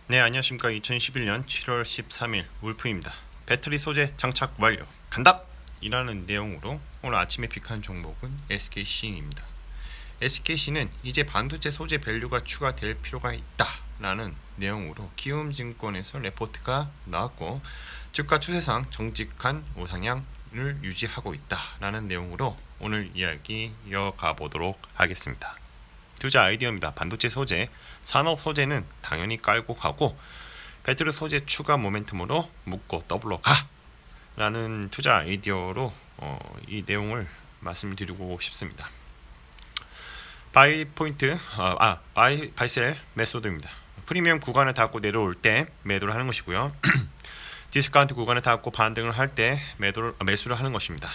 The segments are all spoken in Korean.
네, 안녕하십니까. 2011년 7월 13일 울프입니다. 배터리 소재 장착 완료. 간다! 이라는 내용으로 오늘 아침에 픽한 종목은 SKC입니다. SKC는 이제 반도체 소재 밸류가 추가될 필요가 있다 라는 내용으로 키움증권에서 레포트가 나왔고, 주가 추세상 정직한 우상향을 유지하고 있다 라는 내용으로 오늘 이야기 이어가 보도록 하겠습니다. 투자 아이디어입니다. 반도체 소재, 산업 소재는 당연히 깔고 가고 배터리 소재 추가 모멘텀으로 묶고 더블로 가 라는 투자 아이디어로 이 내용을 말씀드리고 싶습니다. 바이 포인트, 바이셀 메소드입니다. 프리미엄 구간을 닫고 내려올 때 매도를 하는 것이고요. 디스카운트 구간을 닫고 반등을 할 때 매수를 하는 것입니다.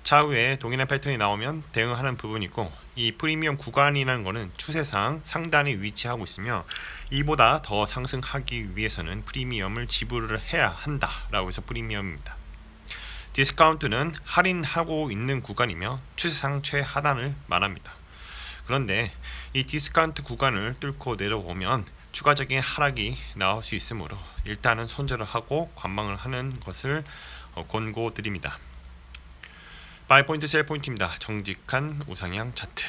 차후에 동일한 패턴이 나오면 대응하는 부분이고, 이 프리미엄 구간이라는 것은 추세상 상단에 위치하고 있으며 이보다 더 상승하기 위해서는 프리미엄을 지불을 해야 한다라고 해서 프리미엄입니다. 디스카운트는 할인하고 있는 구간이며 추세상 최하단을 말합니다. 그런데 이 디스카운트 구간을 뚫고 내려오면 추가적인 하락이 나올 수 있으므로 일단은 손절을 하고 관망을 하는 것을 권고드립니다. 바이 포인트, 셀 포인트입니다. 정직한 우상향 차트.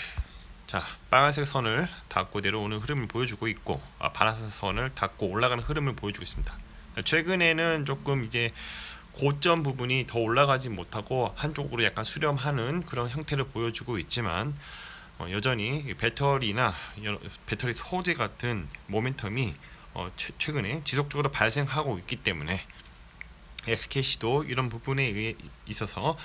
자, 빨간색 선을 닫고 내려오는 흐름을 보여주고 있고, 파란색 선을 닫고 올라가는 흐름을 보여주고 있습니다. 최근에는 조금 이제 고점 부분이 더 올라가지 못하고 한쪽으로 약간 수렴하는 그런 형태를 보여주고 있지만, 여전히 배터리나 배터리 소재 같은 모멘텀이 최근에 지속적으로 발생하고 있기 때문에 SKC도 이런 부분에 있어서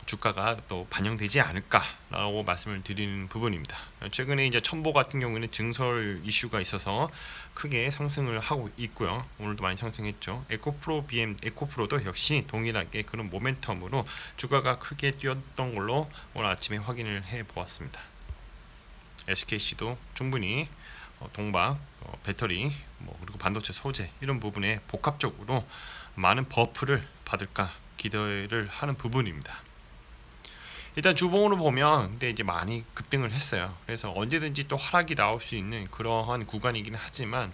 주가가 또 반영되지 않을까라고 말씀을 드리는 부분입니다. 최근에 이제 첨보 같은 경우에는 증설 이슈가 있어서 크게 상승을 하고 있고요. 오늘도 많이 상승했죠. 에코프로도 역시 동일하게 그런 모멘텀으로 주가가 크게 뛰었던 걸로 오늘 아침에 확인을 해 보았습니다. SKC도 충분히 동박, 배터리, 그리고 반도체 소재 이런 부분에 복합적으로 많은 버프를 받을까 기대를 하는 부분입니다. 일단 주봉으로 보면 근데 이제 많이 급등을 했어요. 그래서 언제든지 또 하락이 나올 수 있는 그러한 구간이긴 하지만,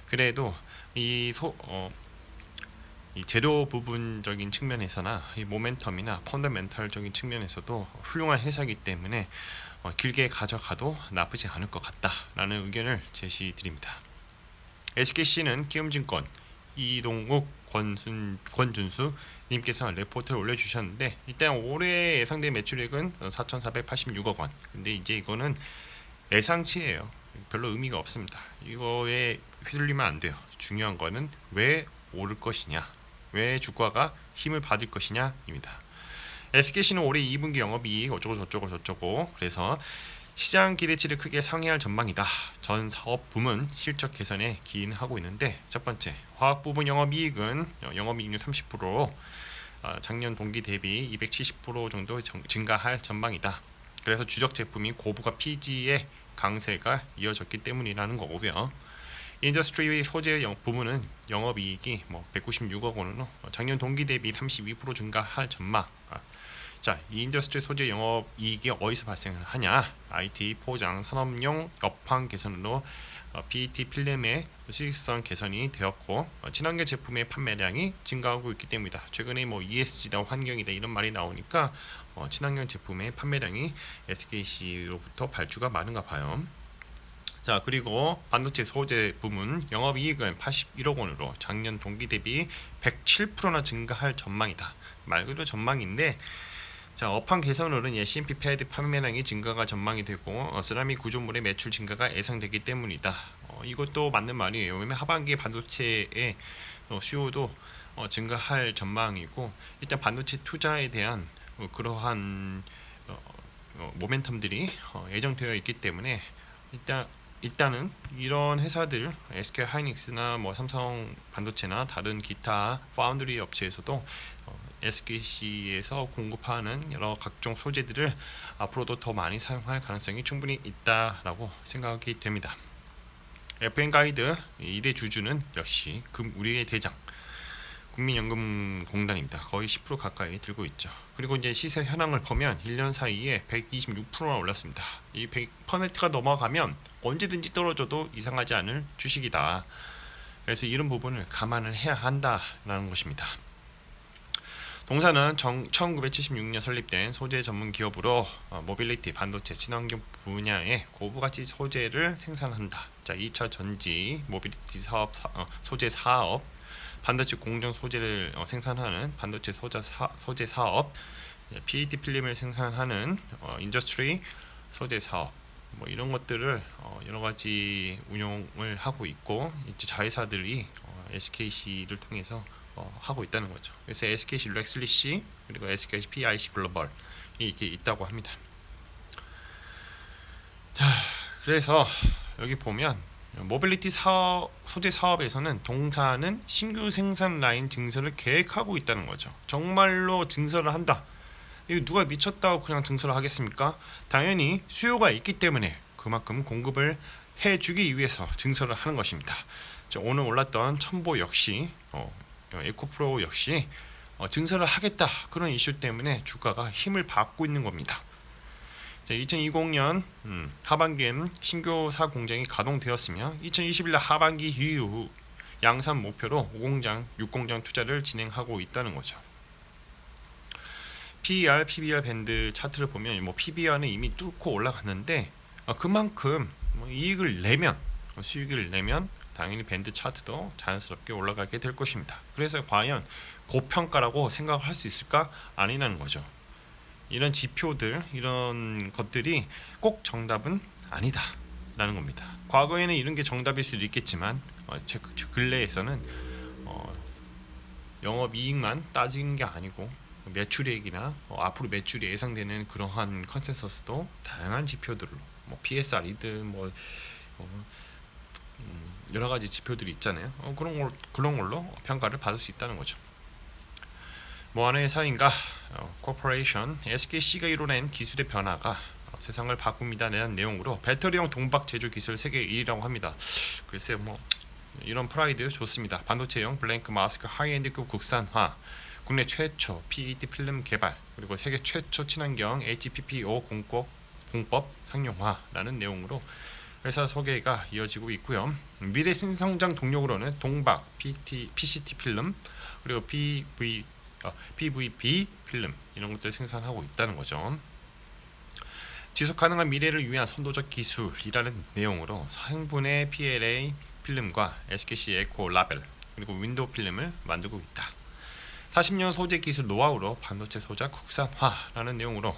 그래도 이 재료 부분적인 측면에서나 이 모멘텀이나 펀더멘탈적인 측면에서도 훌륭한 회사이기 때문에 길게 가져가도 나쁘지 않을 것 같다라는 의견을 제시드립니다. SKC는 키움증권 이동욱, 권준수 님께서 레포트를 올려주셨는데, 일단 올해 예상된 매출액은 4,486억 원. 근데 이제 이거는 예상치예요. 별로 의미가 없습니다. 이거에 휘둘리면 안 돼요. 중요한 거는 왜 오를 것이냐, 왜 주가가 힘을 받을 것이냐입니다. SKC는 올해 2분기 영업이익 어쩌고 그래서 시장 기대치를 크게 상회할 전망이다. 전 사업 부문 실적 개선에 기인하고 있는데, 첫 번째 화학 부분 영업이익은 영업이익률 30%, 작년 동기 대비 270% 정도 증가할 전망이다. 그래서 주력 제품이 고부가 PG의 강세가 이어졌기 때문이라는 거고요. 인더스트리 소재 부문은 영업이익이 196억 원으로 작년 동기 대비 32% 증가할 전망. 자, 이 인더스트리 소재 영업이익이 어디서 발생을 하냐? IT, 포장, 산업용 업황 개선으로 PET 필름의 수익성 개선이 되었고, 친환경 제품의 판매량이 증가하고 있기 때문이다. 최근에 ESG다, 환경이다 이런 말이 나오니까 친환경 제품의 판매량이 SKC로부터 발주가 많은가 봐요. 자, 그리고 반도체 소재 부문 영업이익은 81억 원으로 작년 동기 대비 107%나 증가할 전망이다. 말 그대로 전망인데, 자, 업황 개선으로는 CMP 패드 판매량이 증가가 전망이 되고, 세라믹 구조물의 매출 증가가 예상되기 때문이다. 이것도 맞는 말이에요. 왜냐면 하반기에 반도체의 수요도 증가할 전망이고, 일단 반도체 투자에 대한 그러한 모멘텀들이 예정되어 있기 때문에 일단은 이런 회사들 SK 하이닉스나 삼성 반도체나 다른 기타 파운드리 업체에서도 SKC에서 공급하는 여러 각종 소재들을 앞으로도 더 많이 사용할 가능성이 충분히 있다라고 생각이 됩니다. FN 가이드 2대 주주는 역시 우리의 대장 국민연금공단입니다. 거의 10% 가까이 들고 있죠. 그리고 이제 시세 현황을 보면 1년 사이에 126%나 올랐습니다. 이 100%가 넘어가면 언제든지 떨어져도 이상하지 않을 주식이다. 그래서 이런 부분을 감안을 해야 한다라는 것입니다. 동사는 1976년 설립된 소재 전문 기업으로 모빌리티, 반도체, 친환경 분야의 고부가치 소재를 생산한다. 자, 2차 전지 모빌리티 사업, 소재 사업, 반도체 공정 소재를 생산하는 반도체 소재 사업, PET 필름을 생산하는 인더스트리 소재 사업, 뭐 이런 것들을 여러 가지 운용을 하고 있고, 이제 자회사들이 SKC를 통해서 하고 있다는 거죠. 그래서 SKC 렉슬리시 그리고 SKC PIC 글로벌이 이렇게 있다고 합니다. 자, 그래서 여기 보면 모빌리티 소재 사업에서는 동사는 신규 생산 라인 증설을 계획하고 있다는 거죠. 정말로 증설을 한다. 이거 누가 미쳤다고 그냥 증설을 하겠습니까? 당연히 수요가 있기 때문에 그만큼 공급을 해주기 위해서 증설을 하는 것입니다. 오늘 올랐던 첨보 역시 에코프로 역시 증설을 하겠다 그런 이슈 때문에 주가가 힘을 받고 있는 겁니다. 2020년 하반기엔 신규 사 공장이 가동되었으며 2021년 하반기 이후 양산 목표로 5공장, 6공장 투자를 진행하고 있다는 거죠. PER, PBR 밴드 차트를 보면 PBR은 이미 뚫고 올라갔는데 그만큼 이익을 내면 수익을 내면 당연히 밴드 차트도 자연스럽게 올라가게 될 것입니다. 그래서 과연 고평가라고 생각할 수 있을까? 아니라는 거죠. 이런 지표들, 이런 것들이 꼭 정답은 아니다 라는 겁니다. 과거에는 이런 게 정답일 수도 있겠지만 근래에서는 영업이익만 따지는 게 아니고 매출액이나 앞으로 매출이 예상되는 그러한 컨센서스도 다양한 지표들로 PSR이든 여러 가지 지표들이 있잖아요. 그런 걸로 평가를 받을 수 있다는 거죠. 뭐 하는 회사인가? 코퍼레이션 SKC가 이뤄낸 기술의 변화가 세상을 바꿉니다라는 내용으로 배터리형 동박 제조 기술 세계 1위라고 합니다. 글쎄요, 이런 프라이드 좋습니다. 반도체용 블랭크 마스크 하이엔드급 국산화, 국내 최초 PET 필름 개발, 그리고 세계 최초 친환경 HPPO 공법 상용화라는 내용으로 회사 소개가 이어지고 있고요. 미래 신성장 동력으로는 동박, PCT 필름, 그리고 PVB 필름 이런 것들을 생산하고 있다는 거죠. 지속 가능한 미래를 위한 선도적 기술이라는 내용으로 성분의 PLA 필름과 SKC 에코 라벨 그리고 윈도우 필름을 만들고 있다. 40년 소재 기술 노하우로 반도체 소자 국산화라는 내용으로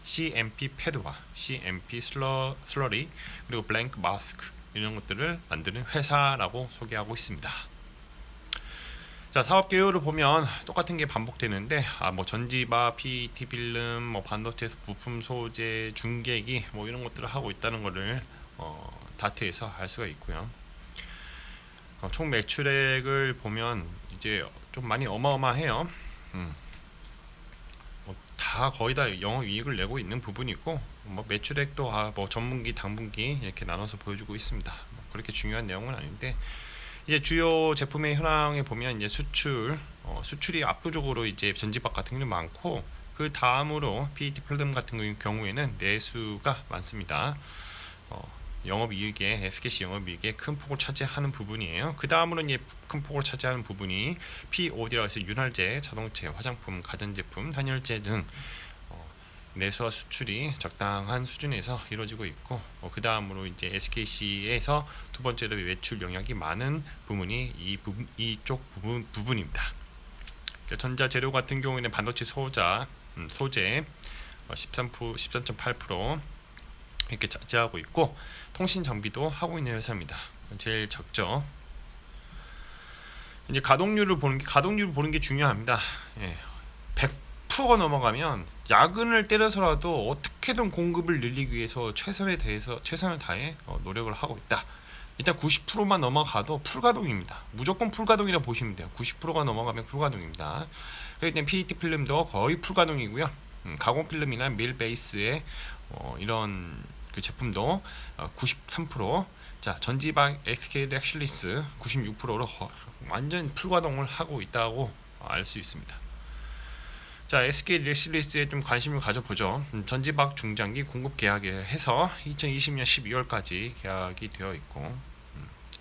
CMP 패드와 CMP 슬러리 그리고 블랭크 마스크 이런 것들을 만드는 회사라고 소개하고 있습니다. 자, 사업 개요를 보면 똑같은 게 반복되는데 전지바, PET 필름, 반도체 부품 소재, 중계기 이런 것들을 하고 있다는 것을 다트에서 알 수가 있고요. 총 매출액을 보면 이제 좀 많이 어마어마해요. 다 거의 다 영업이익을 내고 있는 부분이고 매출액도 전분기, 당분기 이렇게 나눠서 보여주고 있습니다. 그렇게 중요한 내용은 아닌데 이제 주요 제품의 현황에 보면 이제 수출이 압도적으로 이제 전지박 같은 경우는 많고 그 다음으로 PET 필름 같은 경우에는 내수가 많습니다. 영업이익에 SKC 영업이익에 큰 폭을 차지하는 부분이에요. 그 다음으로 이제 큰 폭을 차지하는 부분이 POD라고 해서 윤활제, 자동차, 화장품, 가전제품, 단열재 등 내수와 수출이 적당한 수준에서 이루어지고 있고 그 다음으로 이제 SKC에서 두 번째로 매출 영향이 많은 부분이 이쪽 부분입니다. 전자재료 같은 경우에는 반도체 소재 13.8% 이렇게 차지하고 있고 통신 장비도 하고 있는 회사입니다. 제일 적죠. 이제 가동률을 보는 게 중요합니다. 100%가 넘어가면 야근을 때려서라도 어떻게든 공급을 늘리기 위해서 최선을 다해 노력을 하고 있다. 일단 90%만 넘어가도 풀가동입니다. 무조건 풀가동이라 보시면 돼요. 90%가 넘어가면 풀가동입니다. 그렇기 때문에 PET 필름도 거의 풀가동이고요. 가공 필름이나 밀 베이스의 이런 그 제품도 93%, 자 전지박 SK 렉슬리스 96%로 완전 풀가동을 하고 있다고 알 수 있습니다. 자, SK 렉슬리스에 좀 관심을 가져보죠. 전지박 중장기 공급 계약에 해서 2020년 12월까지 계약이 되어 있고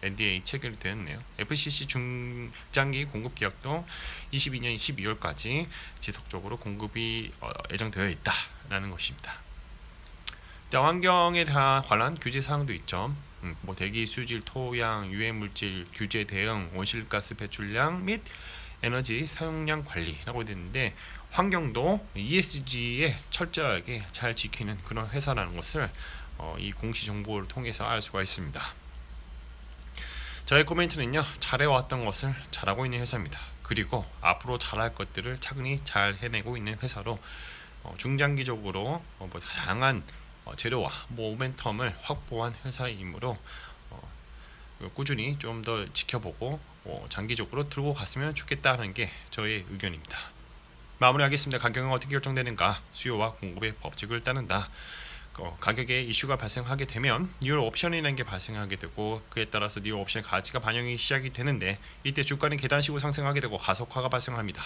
NDA 체결이 되었네요. FCC 중장기 공급 계약도 22년 12월까지 지속적으로 공급이 예정되어 있다라는 것입니다. 환경에 관한 규제 사항도 있죠. 뭐 대기 수질, 토양, 유해 물질 규제 대응, 온실가스 배출량 및 에너지 사용량 관리라고 되어 있는데, 환경도 ESG에 철저하게 잘 지키는 그런 회사라는 것을 이 공시 정보를 통해서 알 수가 있습니다. 저의 코멘트는요, 잘해왔던 것을 잘하고 있는 회사입니다. 그리고 앞으로 잘할 것들을 차근히 잘 해내고 있는 회사로 중장기적으로 다양한 재료와 모멘텀을 확보한 회사이므로 꾸준히 좀 더 지켜보고 장기적으로 들고 갔으면 좋겠다는 게 저의 의견입니다. 마무리하겠습니다. 가격은 어떻게 결정되는가? 수요와 공급의 법칙을 따른다. 가격에 이슈가 발생하게 되면 리얼 옵션이라는 게 발생하게 되고, 그에 따라서 리얼 옵션의 가치가 반영이 시작이 되는데, 이때 주가는 계단식으로 상승하게 되고 가속화가 발생합니다.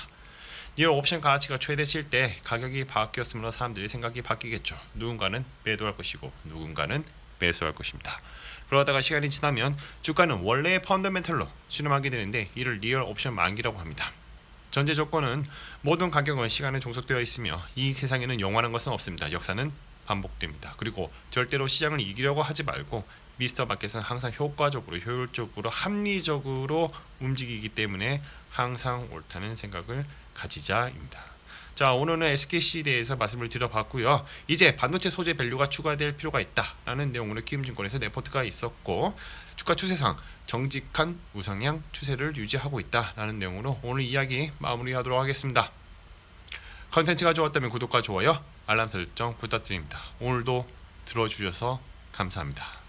리얼 옵션 가치가 최대치일 때 가격이 바뀌었으므로 사람들의 생각이 바뀌겠죠. 누군가는 매도할 것이고 누군가는 매수할 것입니다. 그러다가 시간이 지나면 주가는 원래의 펀더멘털로 수렴하게 되는데, 이를 리얼 옵션 만기라고 합니다. 전제 조건은 모든 가격은 시간에 종속되어 있으며 이 세상에는 영원한 것은 없습니다. 역사는 반복됩니다. 그리고 절대로 시장을 이기려고 하지 말고 미스터 마켓은 항상 효과적으로, 효율적으로, 합리적으로 움직이기 때문에 항상 옳다는 생각을 가지자입니다. 자, 오늘은 SKC에 대해서 말씀을 드려봤고요. 이제 반도체 소재 밸류가 추가될 필요가 있다라는 내용으로 키움증권에서 레포트가 있었고, 주가 추세상 정직한 우상향 추세를 유지하고 있다라는 내용으로 오늘 이야기 마무리하도록 하겠습니다. 컨텐츠가 좋았다면 구독과 좋아요, 알람 설정 부탁드립니다. 오늘도 들어주셔서 감사합니다.